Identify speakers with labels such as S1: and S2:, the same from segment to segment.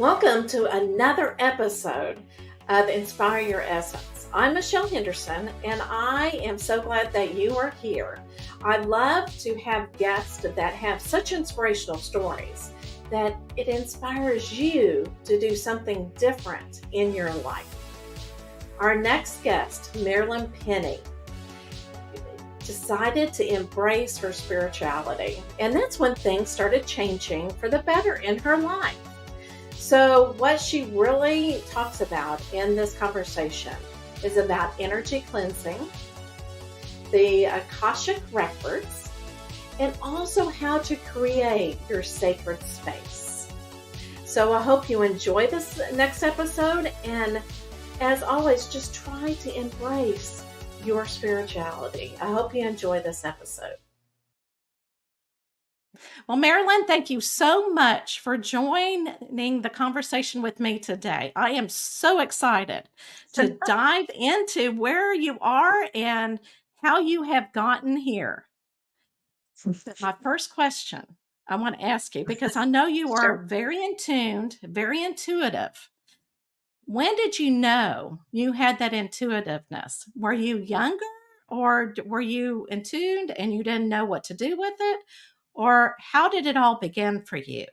S1: Welcome to another episode of Inspire Your Essence. I'm Michelle Henderson, and I am so glad that you are here. I love to have guests that have such inspirational stories that it inspires you to do something different in your life. Our next guest, Marilyn Penny, decided to embrace her spirituality, and that's when things started changing for the better in her life. So what she really talks about in this conversation is about energy cleansing, the Akashic records, and also how to create your sacred space. So I hope you enjoy this next episode, and as always, just try to embrace your spirituality. I hope you enjoy this episode. Well, Marilyn, thank you so much for joining the conversation with me today. I am so excited to dive into where you are and how you have gotten here. My first question I want to ask you, because I know you are very in tune, very intuitive. When did you know you had that intuitiveness? Were you younger, or were you in tune and you didn't know what to do with it? Or how did it all begin for you?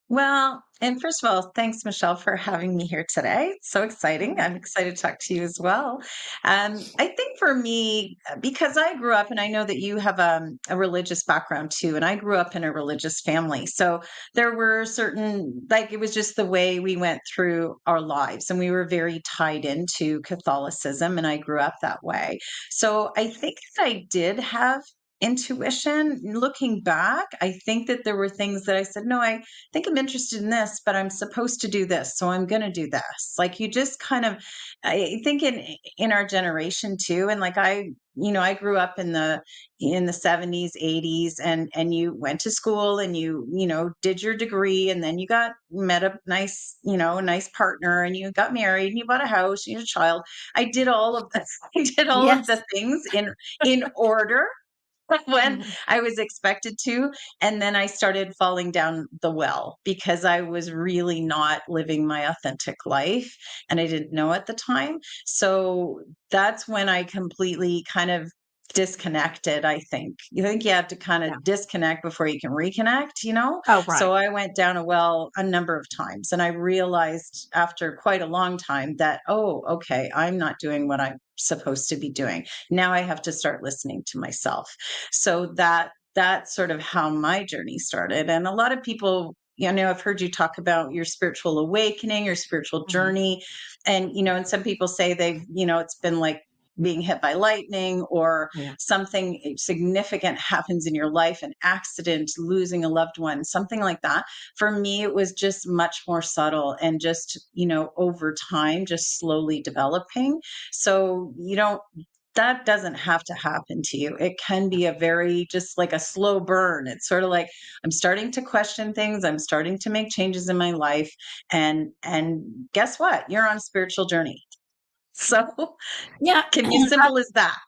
S2: Well, and first of all, thanks, Michelle, for having me here today. It's so exciting. I'm excited to talk to you as well. I think for me, because I grew up, and I know that you have a religious background too, and I grew up in a religious family. So there were certain, like, it was just the way we went through our lives, and we were very tied into Catholicism, and I grew up that way. So I think that I did have intuition. Looking back, I think that there were things that I said, no, I think I'm interested in this, but I'm supposed to do this, so I'm going to do this. Like, you just kind of, I think in our generation too, and like I grew up in the 70s, 80s, and you went to school and you did your degree, and then you met a nice partner, and you got married, and you bought a house, and you had a child. I did all of this. I did all of
S1: Yes.
S2: the things in order when
S1: Mhm.
S2: I was expected to. And then I started falling down the well because I was really not living my authentic life, and I didn't know at the time. So that's when I completely kind of disconnected, I think. You think you have to kind
S1: Yeah.
S2: of disconnect before you can reconnect?
S1: Oh, right.
S2: So I went down a well a number of times, and I realized after quite a long time that, oh, okay, I'm not doing what I'm supposed to be doing. Now I have to start listening to myself. So that's sort of how my journey started. And a lot of people, I've heard you talk about your spiritual awakening, your spiritual
S1: Mhm.
S2: journey. And some people say it's been like being hit by lightning, or
S1: Yeah.
S2: something significant happens in your life, an accident, losing a loved one, something like that. For me, it was just much more subtle, and just, over time, just slowly developing. So that doesn't have to happen to you. It can be a very, just like a slow burn. It's sort of like, I'm starting to question things. I'm starting to make changes in my life. And guess what? You're on a spiritual journey. So
S1: Yeah.
S2: can be simple as that.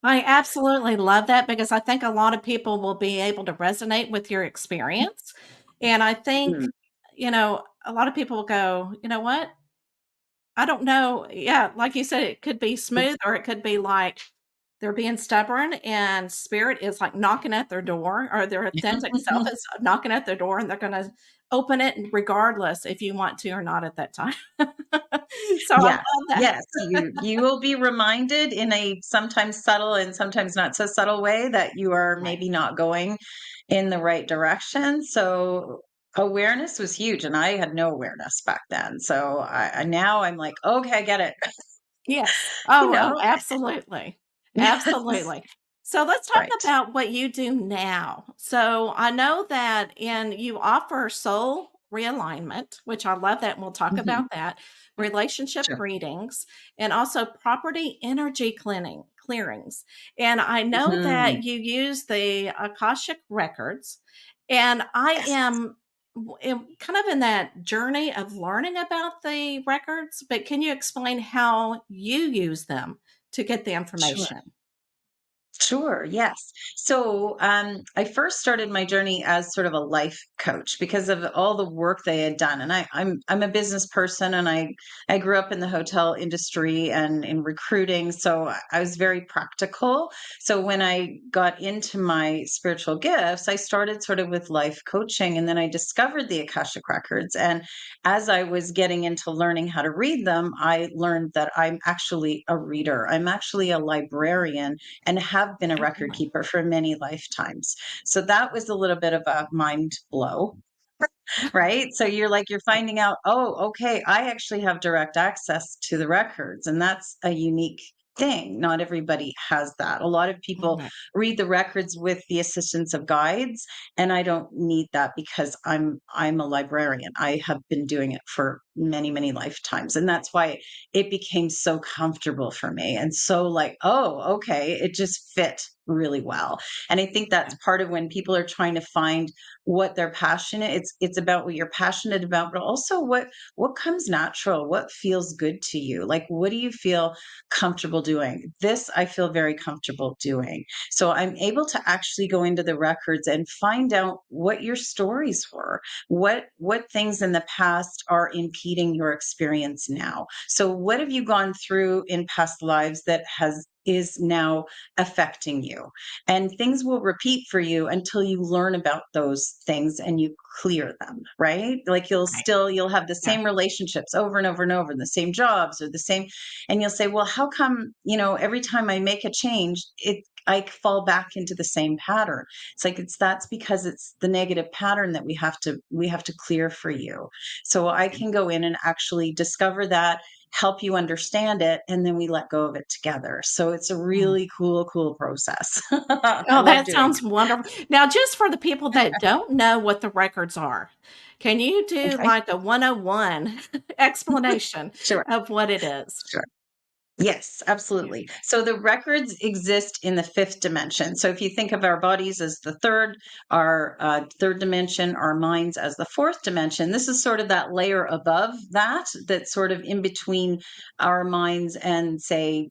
S1: I absolutely love that, because I think a lot of people will be able to resonate with your experience. And I think,
S2: Mm.
S1: a lot of people will go, you know what? I don't know. Yeah, like you said, it could be smooth, or it could be like they're being stubborn and spirit is like knocking at their door, or their authentic self is knocking at their door, and they're going to open it regardless if you want to or not at that time. So I
S2: Yes,
S1: love that.
S2: yes. You will be reminded in a sometimes subtle and sometimes not so subtle way that you are
S1: Right.
S2: maybe not going in the right direction. So awareness was huge, and I had no awareness back then. So now I'm like, okay, I get it.
S1: Yes.
S2: you
S1: Oh,
S2: know?
S1: absolutely.
S2: Yes.
S1: Absolutely. So let's talk
S2: Right.
S1: about what you do now. So I know that you offer soul realignment, which I love that, and we'll talk
S2: Mhm.
S1: about that, relationship
S2: Sure.
S1: readings, and also property energy clearings. And I know
S2: Mhm.
S1: that you use the Akashic records, and I
S2: Yes.
S1: am kind of in that journey of learning about the records, but can you explain how you use them to get the
S2: Sure.
S1: information?
S2: Sure, yes. So I first started my journey as sort of a life coach because of all the work they had done. And I'm a business person, and I grew up in the hotel industry and in recruiting. So I was very practical. So when I got into my spiritual gifts, I started sort of with life coaching, and then I discovered the Akashic records. And as I was getting into learning how to read them, I learned that I'm actually a reader. I'm actually a librarian and have been a
S1: Oh,
S2: record
S1: really?
S2: keeper for many lifetimes. So that was a little bit of a mind blow, right? So you're finding out, oh, okay, I actually have direct access to the records, and that's a unique thing. Not everybody has that. A lot of people
S1: Right.
S2: read the records with the assistance of guides, and I don't need that because I'm a librarian. I have been doing it for many, many lifetimes, and that's why it became so comfortable for me and so like, oh, okay, it just fit really well. And I think that's
S1: Okay.
S2: part of when people are trying to find what they're passionate, it's about what you're passionate about, but also what comes natural, what feels good to you. Like, what do you feel comfortable doing? This I feel very comfortable doing. So I'm able to actually go into the records and find out what your stories were, what things in the past are impeding your experience now. So what have you gone through in past lives that has is now affecting you, and things will repeat for you until you learn about those things and you clear them, right? Like
S1: Right.
S2: you'll have the
S1: Yeah.
S2: same relationships over and over and over, the same jobs or the same, and you'll say, well, how come, every time I make a change, I fall back into the same pattern. It's like that's because it's the negative pattern that we have to clear for you. So I
S1: Okay.
S2: can go in and actually discover that, help you understand it, and then we let go of it together. So it's a
S1: Mm.
S2: really cool process. I
S1: Oh,
S2: love
S1: that
S2: doing
S1: sounds wonderful. Now, just for the people that don't know what the records are, can you
S2: it.
S1: do
S2: Okay.
S1: like a 101 explanation
S2: Sure.
S1: of what it is?
S2: Sure. Yes,
S1: Yeah.
S2: absolutely. So the records exist in the fifth dimension. So if you think of our bodies as the third, our third dimension, our minds as the fourth dimension, this is sort of that layer above that, that's sort of in between our minds and, say,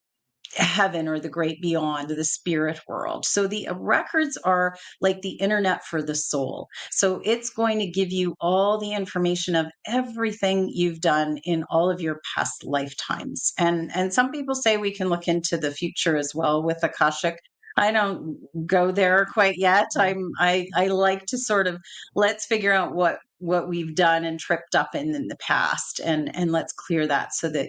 S2: heaven or the great beyond, the spirit world. So the records are like the internet for the soul. So it's going to give you all the information of everything you've done in all of your past lifetimes. And some people say we can look into the future as well with Akashic. I don't go there quite yet.
S1: Mm.
S2: I like to sort of, let's figure out what we've done and tripped up in the past, and let's clear that so that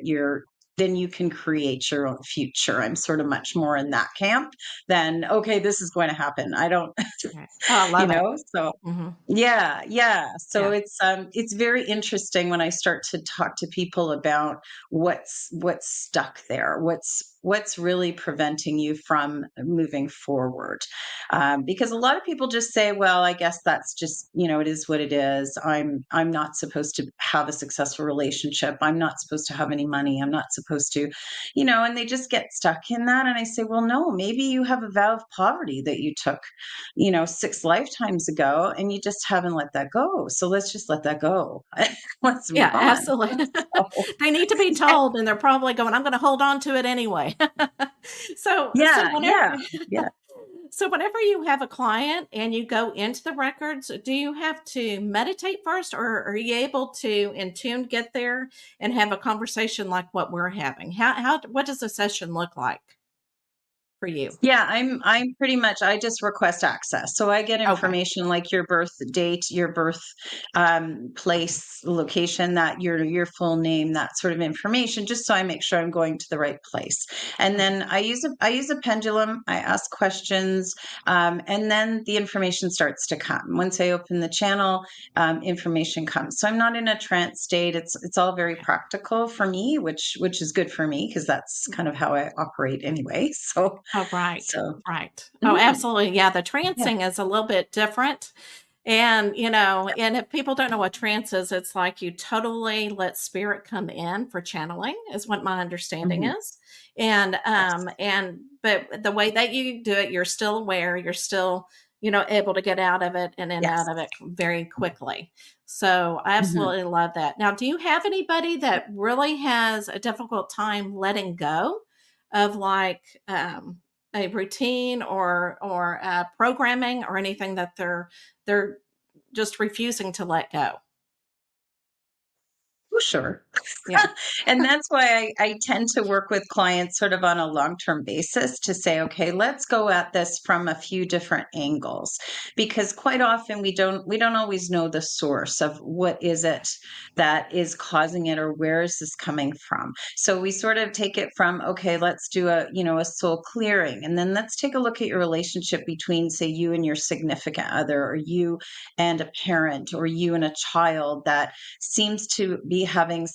S2: then you can create your own future. I'm sort of much more in that camp than, okay, this is going to happen. I don't,
S1: Okay. Oh, I love it.
S2: so
S1: Hmm.
S2: yeah, yeah. So
S1: Yeah.
S2: it's very interesting when I start to talk to people about what's stuck there, what's really preventing you from moving forward. Because a lot of people just say, well, I guess that's just, it is what it is. I'm not supposed to have a successful relationship. I'm not supposed to have any money. I'm not supposed to, and they just get stuck in that. And I say, well, no, maybe you have a vow of poverty that you took, 6 lifetimes ago, and you just haven't let that go. So let's just let that go. Let's
S1: Yeah,
S2: move on.
S1: absolutely.
S2: So,
S1: They need to be
S2: yeah,
S1: told, and they're probably going, I'm going to hold on to it anyway. So
S2: yeah,
S1: whenever
S2: yeah, yeah.
S1: so whenever you have a client and you go into the records, do you have to meditate first, or are you able to in tune get there and have a conversation like what we're having? How what does a session look like for you?
S2: Yeah, I'm pretty much, I just request access. So I get
S1: Okay.
S2: information like your birth date, your birth place, location, that your full name, that sort of information, just so I make sure I'm going to the right place. And
S1: Okay.
S2: then I use a pendulum. I ask questions, and then the information starts to come. Once I open the channel, information comes. So I'm not in a trance state. It's all very
S1: Okay.
S2: practical for me, which is good for me because that's kind of how I operate anyway. So
S1: Oh, right.
S2: so,
S1: Right. Oh,
S2: mhm,
S1: absolutely. Yeah, the
S2: yeah.
S1: trancing is a little bit different. And, and if people don't know what trance is, it's like you totally let spirit come in for channeling, is what my understanding
S2: Mhm.
S1: is.
S2: Yes.
S1: But the way that you do it, you're still aware, you're still, able to get out of it and in
S2: Yes.
S1: out of it very quickly. So I
S2: Mhm.
S1: absolutely love that. Now, do you have anybody that really has a difficult time letting go of like a routine or programming or anything that they're just refusing to let go.
S2: Oh, sure.
S1: Yeah.
S2: And that's why I tend to work with clients sort of on a long-term basis to say, okay, let's go at this from a few different angles. Because quite often we don't always know the source of what is it that is causing it, or where is this coming from. So we sort of take it from, okay, let's do a soul clearing. And then let's take a look at your relationship between, say, you and your significant other, or you and a parent, or you and a child that seems to be having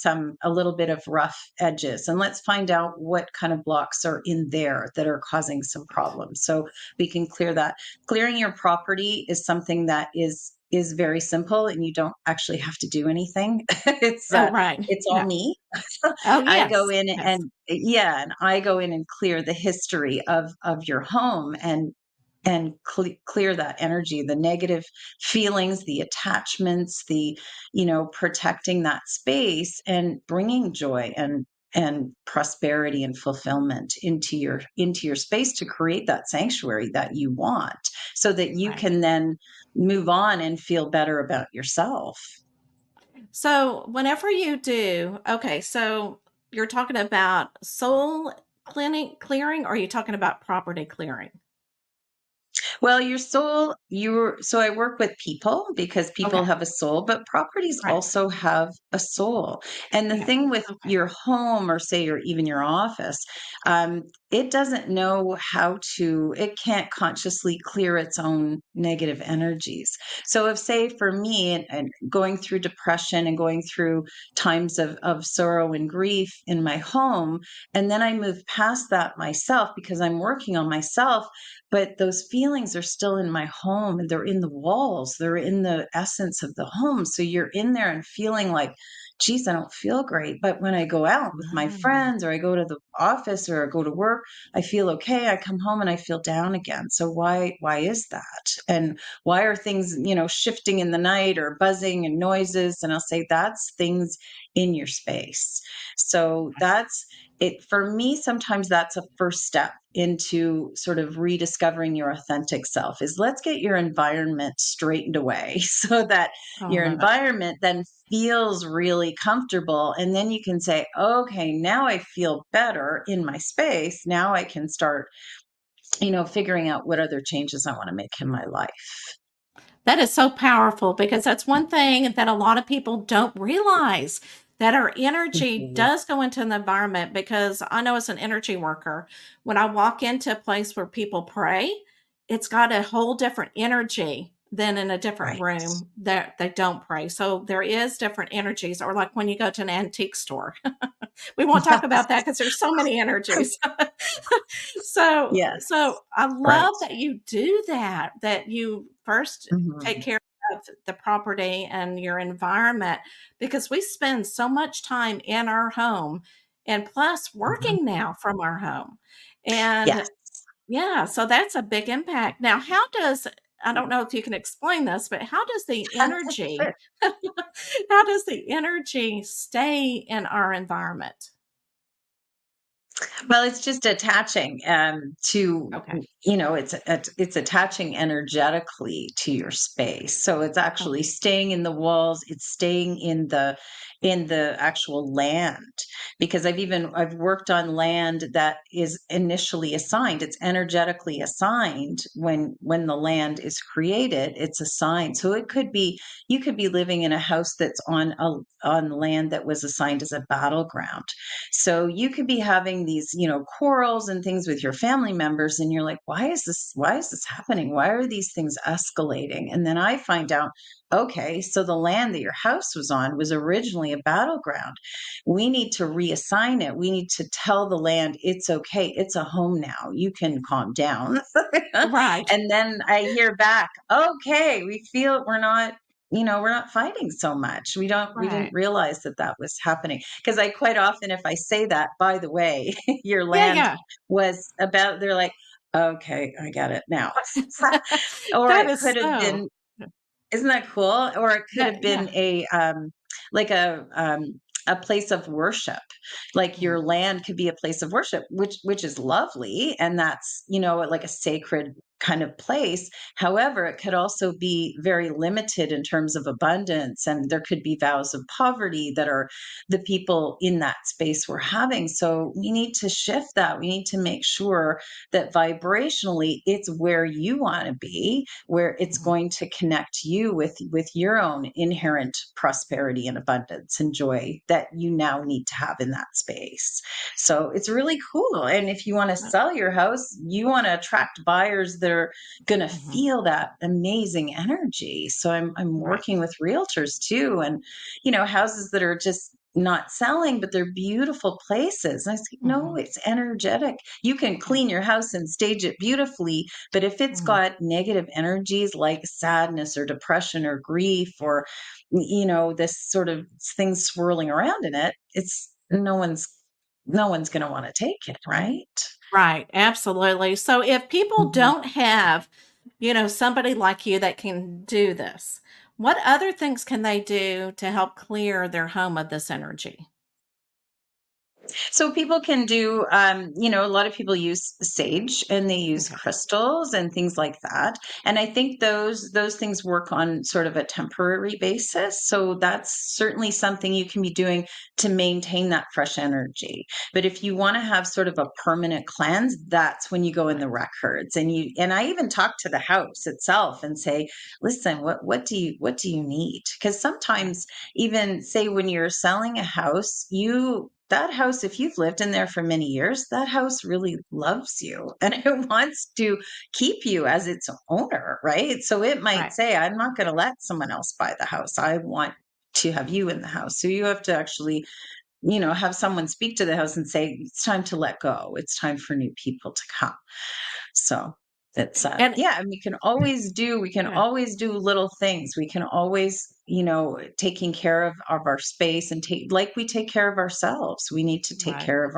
S2: a little bit of rough edges, and let's find out what kind of blocks are in there that are causing some problems, so we can clear that. Clearing your property is something that is very simple, and you don't actually have to do anything. it's
S1: Oh,
S2: uh
S1: right.
S2: it's all
S1: Yeah.
S2: me.
S1: Oh,
S2: I go
S1: yes.
S2: in
S1: Yes.
S2: and yeah, and I go in and clear the history of your home, and clear that energy, the negative feelings, the attachments, protecting that space, and bringing joy and prosperity and fulfillment into your space, to create that sanctuary that you want, so that you
S1: Right.
S2: can then move on and feel better about yourself.
S1: So, whenever you do, okay, so you're talking about soul clearing, or are you talking about property clearing?
S2: Well, your soul, so I work with people because people
S1: Okay.
S2: have a soul, but properties
S1: Right.
S2: also have a soul. And the
S1: Yeah.
S2: thing with
S1: Okay.
S2: your home, or say, or even your office, it doesn't know it can't consciously clear its own negative energies. So if, say, for me, and going through depression and going through times of sorrow and grief in my home, and then I move past that myself because I'm working on myself, but those feelings are still in my home, and they're in the walls, they're in the essence of the home. So you're in there and feeling like, geez, I don't feel great. But when I go out with my
S1: Mm.
S2: friends, or I go to the office, or I go to work, I feel okay. I come home and I feel down again. So why is that? And why are things, shifting in the night, or buzzing and noises? And I'll say, that's things in your space. So that's it for me. Sometimes that's a first step into sort of rediscovering your authentic self, is let's get your environment straightened away so that
S1: Oh, I
S2: your
S1: love it.
S2: environment then feels really comfortable, and then you can say, okay, now I feel better in my space. Now I can start figuring out what other changes I want to make in my life.
S1: That is so powerful, because that's one thing that a lot of people don't realize, that our energy
S2: Mhm.
S1: does go into the environment. Because I know, as an energy worker, when I walk into a place where people pray, it's got a whole different energy than in a different
S2: Right.
S1: room that they don't pray. So there is different energies, or like when you go to an antique store. We won't talk about that because there's so many energies. So
S2: Yes.
S1: I
S2: Right.
S1: love that you do that, that you first take
S2: Mhm.
S1: care of the property and your environment, because we spend so much time in our home, and plus
S2: Mhm.
S1: working now from our home. And
S2: Yes.
S1: yeah, so that's a big impact. Now, how does, I don't know if you can explain this, but how does the energy how does the energy stay in our environment?
S2: Well, it's just attaching to,
S1: Okay.
S2: it's attaching energetically to your space. So it's actually
S1: Okay.
S2: staying in the walls. It's staying in the actual land, because I've worked on land that is initially assigned. It's energetically assigned when the land is created. It's assigned. So you could be living in a house that's on land that was assigned as a battleground. So you could be having these, quarrels and things with your family members, and you're like, why is this happening? Why are these things escalating? And then I find out, okay, so the land that your house was on was originally a battleground. We need to reassign it. We need to tell the land, it's okay. It's a home now. You can calm down.
S1: Right.
S2: And then I hear back, okay, we feel we're not fighting so much. We didn't
S1: Right.
S2: realize that was happening. Because I quite often, if I say that, by the way, your
S1: Yeah,
S2: land
S1: yeah.
S2: was about, they're like, okay, I get it now. Or
S1: That
S2: it
S1: is
S2: could have
S1: so,
S2: been, isn't that cool? Or it could
S1: that,
S2: have
S1: yeah.
S2: been like a a place of worship. Like
S1: Mhm.
S2: your land could be a place of worship, which is lovely, and that's, like a sacred kind of place. However, it could also be very limited in terms of abundance, and there could be vows of poverty that are the people in that space were having. So we need to shift that. We need to make sure that vibrationally it's where you want to be, where it's
S1: Mhm.
S2: going to connect you with your own inherent prosperity and abundance and joy that you now need to have in that space. So it's really cool. And if you want to
S1: Uh,
S2: sell your house, you want to attract buyers that are going to
S1: mhm.
S2: feel that amazing energy. So I'm
S1: Right.
S2: working with realtors too, and houses that are just not selling, but they're beautiful places. And I say, no,
S1: Mhm.
S2: it's energetic. You can
S1: Yeah.
S2: clean your house and stage it beautifully, but if it's
S1: Mhm.
S2: got negative energies like sadness or depression or grief or, this sort of thing swirling around in it, it's no one's going to want to take it, right?
S1: Right, absolutely. So if people
S2: Mhm.
S1: don't have, somebody like you that can do this, what other things can they do to help clear their home of this energy?
S2: So people can do, a lot of people use sage and they use
S1: Okay.
S2: crystals and things like that. And I think those things work on sort of a temporary basis. So that's certainly something you can be doing to maintain that fresh energy. But if you want to have sort of a permanent cleanse, that's when you go in
S1: Right.
S2: the records and I even talk to the house itself and say, listen, what do you need? Because
S1: Right.
S2: sometimes even say when you're selling a house, that house, if you've lived in there for many years, that house really loves you and it wants to keep you as its owner, right? So it might
S1: Right.
S2: say, I'm not going to let someone else buy the house. I want to have you in the house. So you have to actually, have someone speak to the house and say, it's time to let go. It's time for new people to come. So it's
S1: And
S2: yeah, and we can
S1: yeah,
S2: always do little things. We can always, taking care of our space and take like we take care of ourselves. We need to take
S1: right.
S2: care of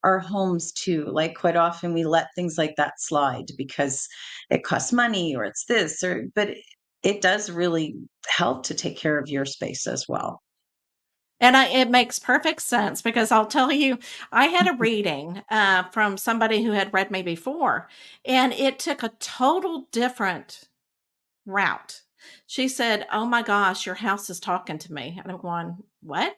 S2: our homes too. Like quite often we let things like that slide because it costs money or it's this or but it does really help to take care of your space as well.
S1: And it makes perfect sense because I'll tell you, I had a reading from somebody who had read me before, and it took a total different route. She said, "Oh my gosh, your house is talking to me." And I'm going, "What?"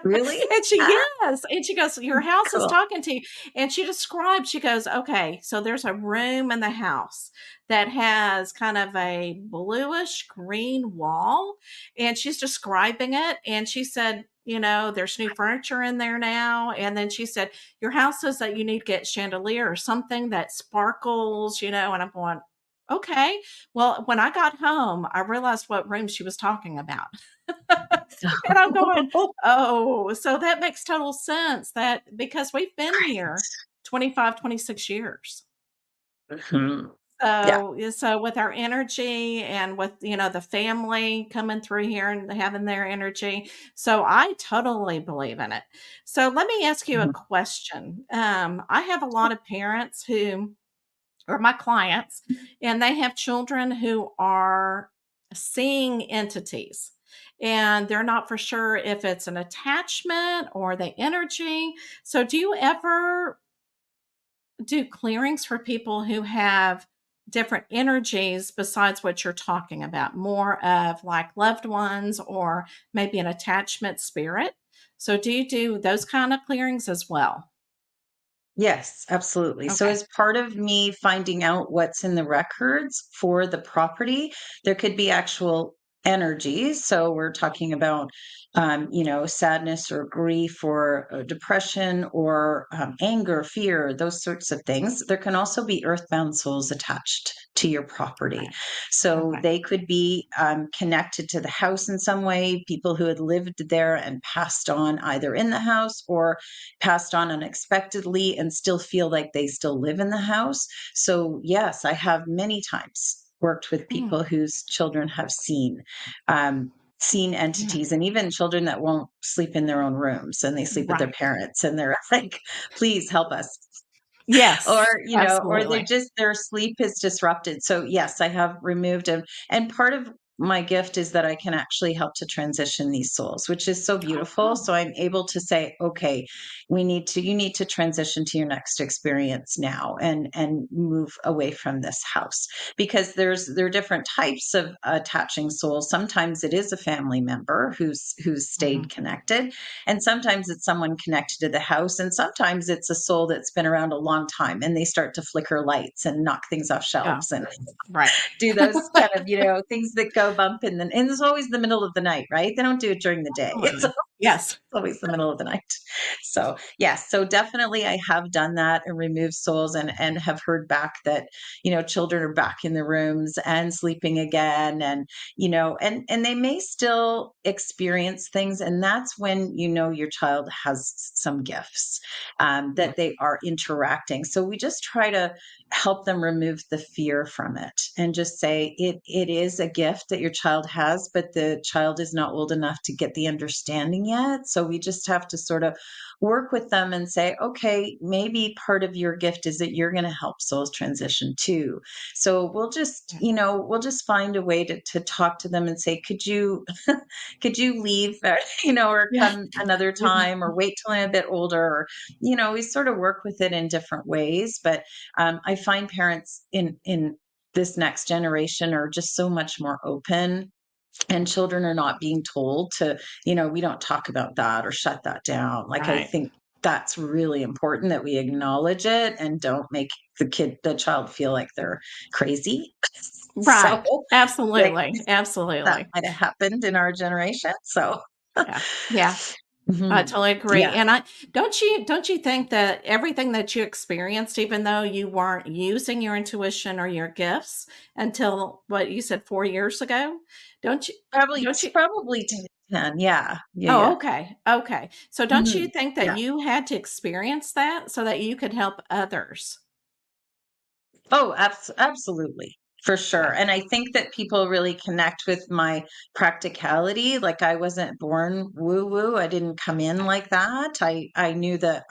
S2: Really?
S1: And she
S2: Ah,
S1: yes, and she goes, "Your house is
S2: cool.
S1: talking to you." And she described, she goes, "Okay, so there's a room in the house that has kind of a bluish green wall." And she's describing it, and she said, "There's new furniture in there now." And then she said, "Your house says that you need to get chandelier or something that sparkles," and I'm going, "Okay." Well, when I got home, I realized what room she was talking about. And I'm going, "Oh, so that makes total sense that because we've been here 25, 26 years."
S2: Mhm. Yeah.
S1: So with our energy and with, the family coming through here and having their energy. So I totally believe in it. So let me ask you a
S2: Mhm.
S1: question. I have a lot of parents who or my clients, and they have children who are seeing entities. And they're not for sure if it's an attachment or the energy. So, do you ever do clearings for people who have different energies besides what you're talking about, more of like loved ones or maybe an attachment spirit? So, do you do those kind of clearings as well?
S2: Yes, absolutely. So,
S1: Okay.
S2: as part of me finding out what's in the records for the property, there could be actual energies. So, we're talking about, sadness or grief or depression or anger, fear, those sorts of things. There can also be earthbound souls attached to your property.
S1: Okay.
S2: So,
S1: Okay.
S2: they could be connected to the house in some way, people who had lived there and passed on either in the house or passed on unexpectedly and still feel like they still live in the house. So, yes, I have many times worked with
S1: Mm,
S2: people whose children have um, seen
S1: yeah.
S2: entities and even children that won't sleep in their own rooms and they sleep with their
S1: Right.
S2: parents and they're like, please help us. Or,
S1: Yes,
S2: or they
S1: absolutely.
S2: just their sleep is disrupted. So yes, I have removed them. And part of my gift is that I can actually help to transition these souls, which is so beautiful.
S1: Oh,
S2: So I'm able to say, okay, you need to transition to your next experience now and move away from this house, because there are different types of attaching souls. Sometimes it is a family member who's
S1: mhm.
S2: stayed connected, and sometimes it's someone connected to the house, and sometimes it's a soul that's been around a long time and they start to flicker lights and knock things off
S1: Yeah,
S2: shelves and
S1: right.
S2: do those kind of, things that go bump and it's always the middle of the night, right? They don't do it during the day. It's
S1: Absolutely. Yes.
S2: always the middle of the night. So yes, so definitely I have done that and removed souls, and have heard back that, children are back in the rooms and sleeping again, and and they may still experience things, and that's when your child has some gifts,
S1: Yeah,
S2: that they are interacting. So we just try to help them remove the fear from it and just say it is a gift that your child has, but the child is not old enough to get the understanding yet. So we just have to sort of work with them and say, okay, maybe part of your gift is that you're going to help souls transition too. So
S1: yeah,
S2: we'll just find a way to talk to them and say, could you could you leave, or
S1: yeah,
S2: come another
S1: yeah,
S2: time, or wait till I'm a bit older, or we sort of work with it in different ways. But I find parents in this next generation are just so much more open, and children are not being told to, we don't talk about that or shut that down. Like, I
S1: right.
S2: think that's really important, that we acknowledge it and don't make the child feel like they're crazy. So
S1: Right.
S2: like
S1: Absolutely,
S2: that
S1: absolutely.
S2: might have happened in our generation. So
S1: Yeah, yeah. I
S2: mhm.
S1: totally agree,
S2: Yeah.
S1: and I don't you think that everything that you experienced, even though you weren't using your intuition or your gifts until, what you said, 4 years ago? Don't you
S2: Probably
S1: don't you
S2: probably 10. Yeah. Yeah,
S1: Oh,
S2: yeah.
S1: okay, okay. So don't you
S2: Mhm.
S1: think that
S2: Yeah.
S1: you had to experience that so that you could help others?
S2: Oh, absolutely. For sure.
S1: Yeah,
S2: And I think that people really connect with my practicality. Like, I wasn't born woo woo. I didn't come in
S1: okay,
S2: like that. I knew that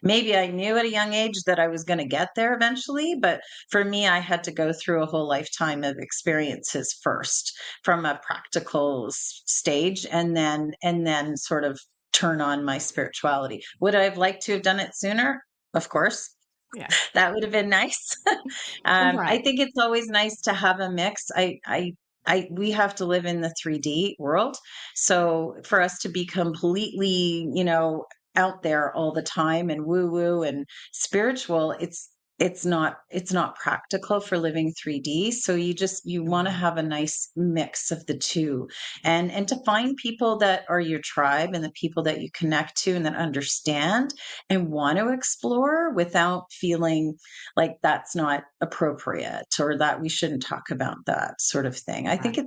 S2: maybe I knew at a young age that I was going to get there eventually. But for me, I had to go through a whole lifetime of experiences first, from a practical stage, and then sort of turn on my spirituality. Would I have liked to have done it sooner? Of course,
S1: yeah,
S2: that would have been nice. I
S1: right,
S2: think it's always nice to have a mix. We have to live in the 3D world. So for us to be completely, out there all the time and woo woo and spiritual, it's not practical for living 3D. So you want to
S1: mhm,
S2: have a nice mix of the two, and to find people that are your tribe, and the people that you connect to and that understand and want to explore without feeling like that's not appropriate, or that we shouldn't talk about that sort of thing.
S1: right,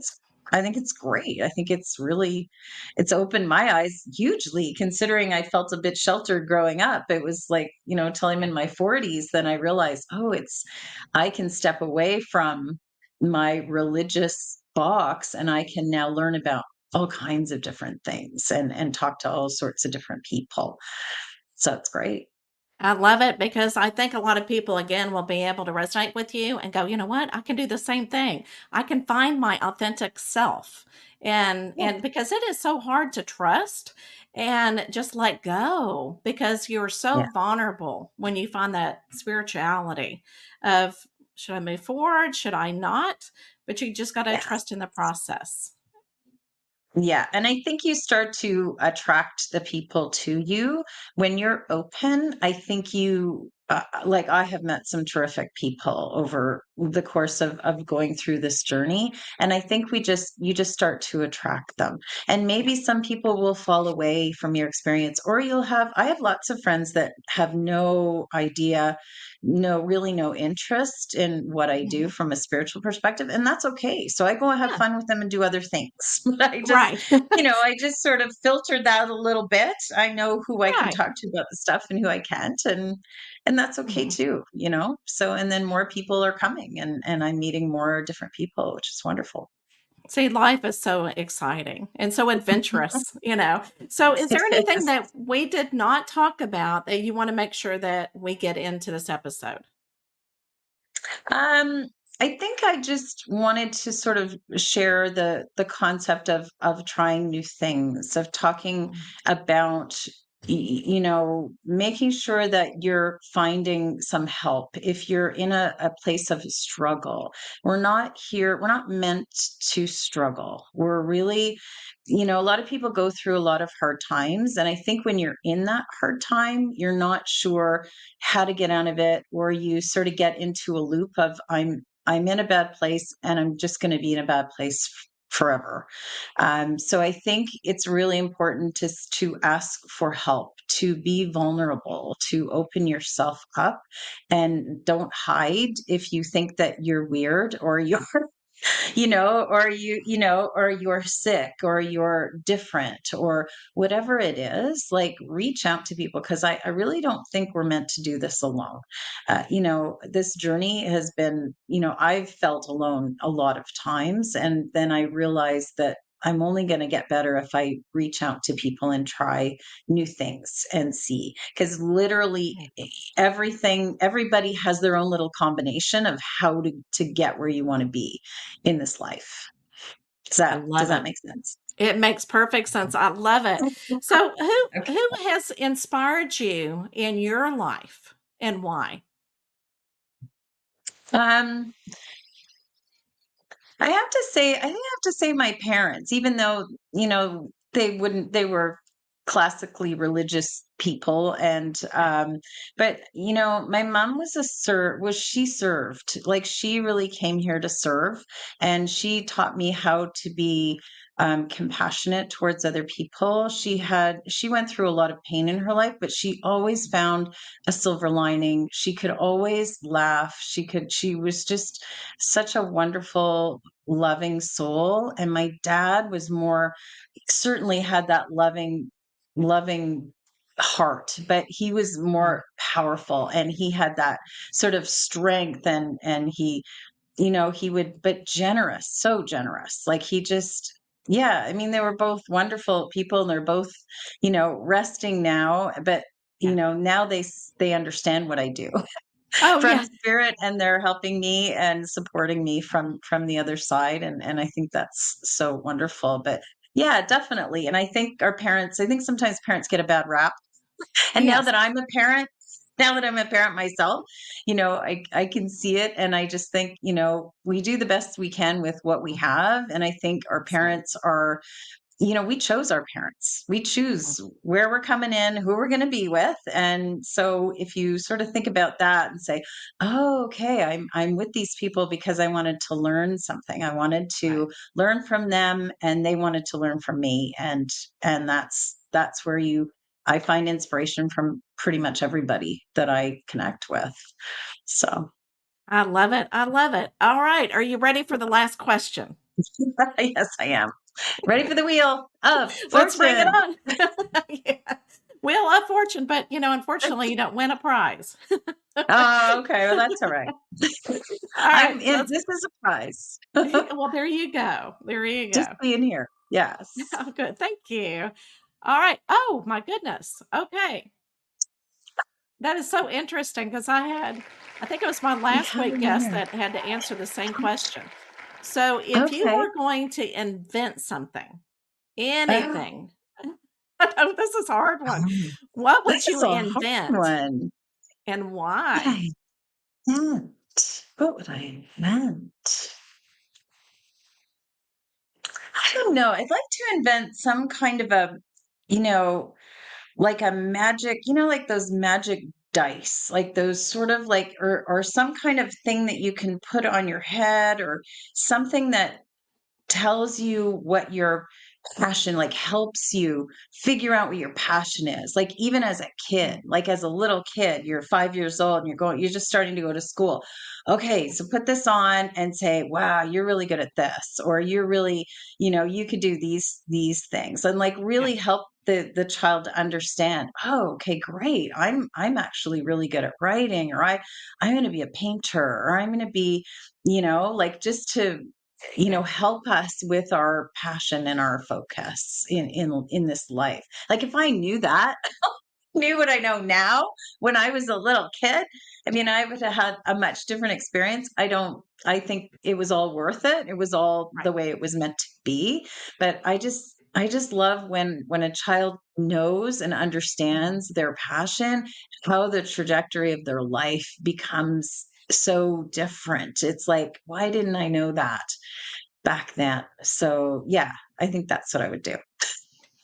S2: I think it's great. I think it's opened my eyes hugely, considering I felt a bit sheltered growing up. It was like, till I'm
S1: yeah,
S2: in my 40s, then I realized, oh, I can step away from my religious box, and I can now learn about all kinds of different things, and talk to all sorts of different people. So it's great.
S1: I love it because I think a lot of people, again, will be able to resonate with you and go, "You know what? I can do the same thing. I can find my authentic self."
S2: Yeah.
S1: And because it is so hard to trust and just let go because you're so
S2: Yeah.
S1: vulnerable when you find that spirituality of, should I move forward? Should I not? But you just got to
S2: Yes.
S1: trust in the process.
S2: Yeah, and I think you start to attract the people to you when you're open. I think like, I have met some terrific people over the course of going through this journey, and I think you just start to attract them. And
S1: Yeah.
S2: maybe some people will fall away from your experience, or I have lots of friends that have no idea, really no interest in what I do
S1: Mhm.
S2: from a spiritual perspective, and that's okay. So I go and have
S1: Yeah.
S2: fun with them and do other things. But
S1: Right.
S2: I just sort of filtered that a little bit. I know who I can
S1: Right.
S2: talk to about the stuff and who I can't, and that's okay
S1: Mhm.
S2: too. So, and then more people are coming, and I'm meeting more different people, which is wonderful.
S1: See, life is so exciting and so adventurous, you know? So is there
S2: It
S1: anything
S2: is.
S1: that we did not talk about that you wanna make sure that we get into this episode?
S2: Um, I think I just wanted to sort of share the concept of trying new things, of talking
S1: Mm,
S2: about making sure that you're finding some help if you're in a place of struggle. We're not meant to struggle. We're really, a lot of people go through a lot of hard times. And I think when you're in that hard time, you're not sure how to get out of it, or you sort of get into a loop of I'm in a bad place and I'm just going to be in a bad place forever. So I think it's really important to ask for help, to be vulnerable, to open yourself up, and don't hide if you think that you're weird or you're or you're sick or you're different or whatever it is, like reach out to people, because I really don't think we're meant to do this alone. This journey has been, I've felt alone a lot of times. And then I realized that I'm only going to get better if I reach out to people and try new things and see. Because literally
S1: mm.
S2: everybody has their own little combination of how to get where you want to be in this life.
S1: I
S2: Does
S1: love
S2: that
S1: it.
S2: make sense?
S1: It makes perfect sense. I love it. So,
S2: Okay.
S1: who has inspired you in your life and why?
S2: Um, I think I have to say my parents, even though, they were classically religious people. And,
S1: Okay.
S2: but, my mom she served, like she really came here to serve. And she taught me how to be, compassionate towards other people. She went through a lot of pain in her life, but she always found a silver lining. She could always laugh. She was just such a wonderful, loving soul. And my dad was more, certainly had that loving heart, but he was
S1: Mm,
S2: more powerful and he had that sort of strength. And he would, but generous, so generous. Like he just, yeah, I mean, they were both wonderful people, and they're both, resting now, but
S1: yeah.
S2: now they understand what I do
S1: Oh,
S2: from
S1: yeah.
S2: spirit, and they're helping me and supporting me from the other side. And I think that's so wonderful. But yeah, definitely. And I think sometimes parents get a bad rap. And
S1: Yes.
S2: now that I'm a parent myself, I can see it. And I just think, we do the best we can with what we have. And I think our
S1: That's right.
S2: parents are, we chose our parents. We
S1: Mhm.
S2: choose where we're coming in, who we're going to be with. And so if you sort of think about that and say, "Oh, okay, I'm with these people because I wanted to learn something. I wanted
S1: Right.
S2: to learn from them and they wanted to learn from me." And that's where I find inspiration from pretty much everybody that I connect with. So,
S1: I love it. I love it. All right. Are you ready for the last question?
S2: yes, I am. Ready for the wheel of
S1: Let's bring it
S2: fortune.
S1: on. Yeah. Wheel of Fortune, but unfortunately, you don't win a prize.
S2: Oh, okay. Well, that's all right.
S1: All right. Let's.
S2: This is a prize.
S1: Well, there you go. There you
S2: Just
S1: go.
S2: being here. Yes.
S1: Oh, good. Thank you. All right. Oh, my goodness. Okay. That is so interesting because I think it was my
S2: We
S1: last
S2: have a
S1: week guest
S2: winner.
S1: that had to answer the same question. So, if you
S2: Okay.
S1: were going to invent something,
S2: Oh,
S1: anything, oh, this is a hard one.
S2: um,
S1: What would
S2: this is
S1: you
S2: a hard
S1: invent
S2: one.
S1: and
S2: What would
S1: why?
S2: I invent? What would I invent? I don't know. I'd like to invent some kind of you know, like a magic, like those magic dice, like those sort of like, or some kind of thing that you can put on your head, or something that tells you what your passion, like helps you figure out what your passion is. Like even as a kid,
S1: Mm,
S2: like as a little kid, you're 5 years old and you're just starting to go to school. Okay, so put this on and say, wow, you're really good at this, or you're really, you could do these things, and like
S1: yeah,
S2: really help the child to understand, oh, okay, great, I'm actually really good at writing, or I'm going to be a painter, or I'm going to be, like just to
S1: yeah.
S2: help us with our passion and our focus in this life. Like if I knew that, knew what I know now when I was a little kid, I mean, I would have had a much different experience. I think it was all worth it. It was all
S1: Right.
S2: the way it was meant to be. But I just love when a child knows and
S1: Mhm.
S2: understands their passion, how the trajectory of their life becomes so different. It's like, why didn't I know that back then? So yeah, I think that's what I would do.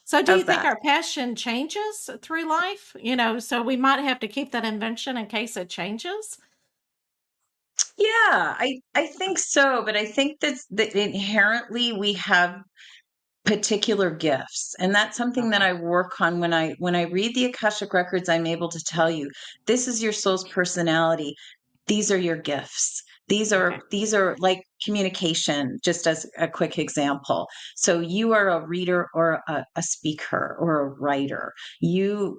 S1: So do you
S2: How's
S1: think
S2: that?
S1: our passion changes through life? So we might have to keep that invention in case it changes?
S2: Yeah, I think so, but I think that inherently we have particular gifts, and that's something that
S1: Okay.
S2: I work on when I read the Akashic records. I'm able to tell you, this is your soul's personality. These are your gifts.
S1: Okay.
S2: These are like communication, just as a quick example. So you are a reader or a speaker or a writer. You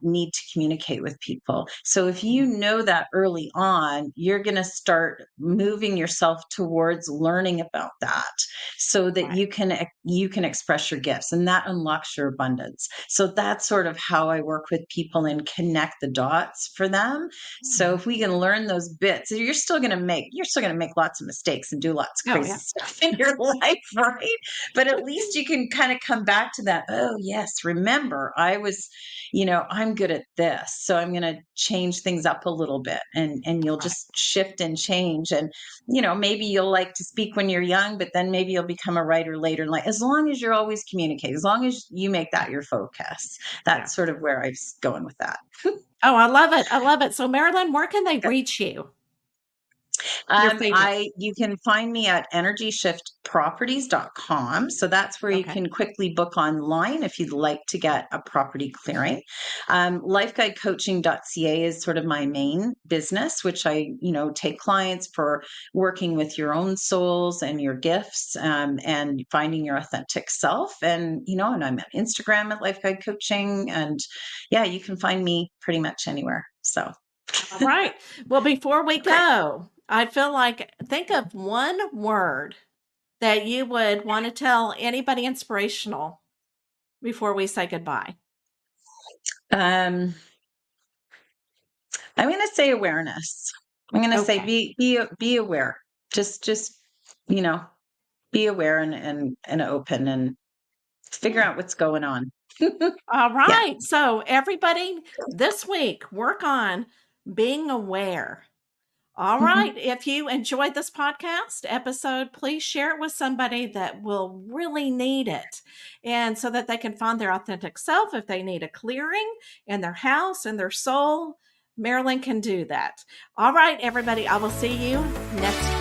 S2: need to communicate with people. So if you
S1: Mhm.
S2: know that early on, you're going to start moving yourself towards learning about that so that
S1: Right.
S2: you can express your gifts, and that unlocks your abundance. So that's sort of how I work with people and connect the dots for them. So
S1: Mhm.
S2: if we can learn those bits, you're still going to make lots of mistakes and do lots of
S1: Oh,
S2: crazy
S1: yeah.
S2: stuff in your life, right? But at least you can kind of come back to that. Oh, yes, remember, I'm good at this. So I'm going to change things up a little bit, and you'll
S1: Right.
S2: just shift and change. And maybe you'll like to speak when you're young, but then maybe you'll become a writer later in life. As long as you're always communicating, as long as you make that your focus,
S1: Yeah.
S2: that's sort of where I was going with that.
S1: Oh, I love it. I love it. So Marilyn, where can they reach you? Your favorite.
S2: You can find me at energyshiftproperties.com. So that's where you
S1: Okay.
S2: can quickly book online if you'd like to get a property clearing. Lifeguidecoaching.ca is sort of my main business, which take clients for working with your own souls and your gifts, and finding your authentic self. And I'm on Instagram at Lifeguide Coaching. And yeah, you can find me pretty much anywhere. So,
S1: All right. Well, before we go, I feel like think of one word that you would want to tell anybody inspirational before we say goodbye.
S2: um, I'm going to say awareness. I'm going to say
S1: Okay.
S2: be aware. Just you know, be aware and open and figure
S1: Yeah.
S2: out what's going on.
S1: All
S2: Yeah.
S1: right. So everybody this week work on being aware. All
S2: Mhm.
S1: right. If you enjoyed this podcast episode, please share it with somebody that will really need it. And so that they can find their authentic self. If they need a clearing in their house and their soul, Marilyn can do that. All right, everybody. I will see you next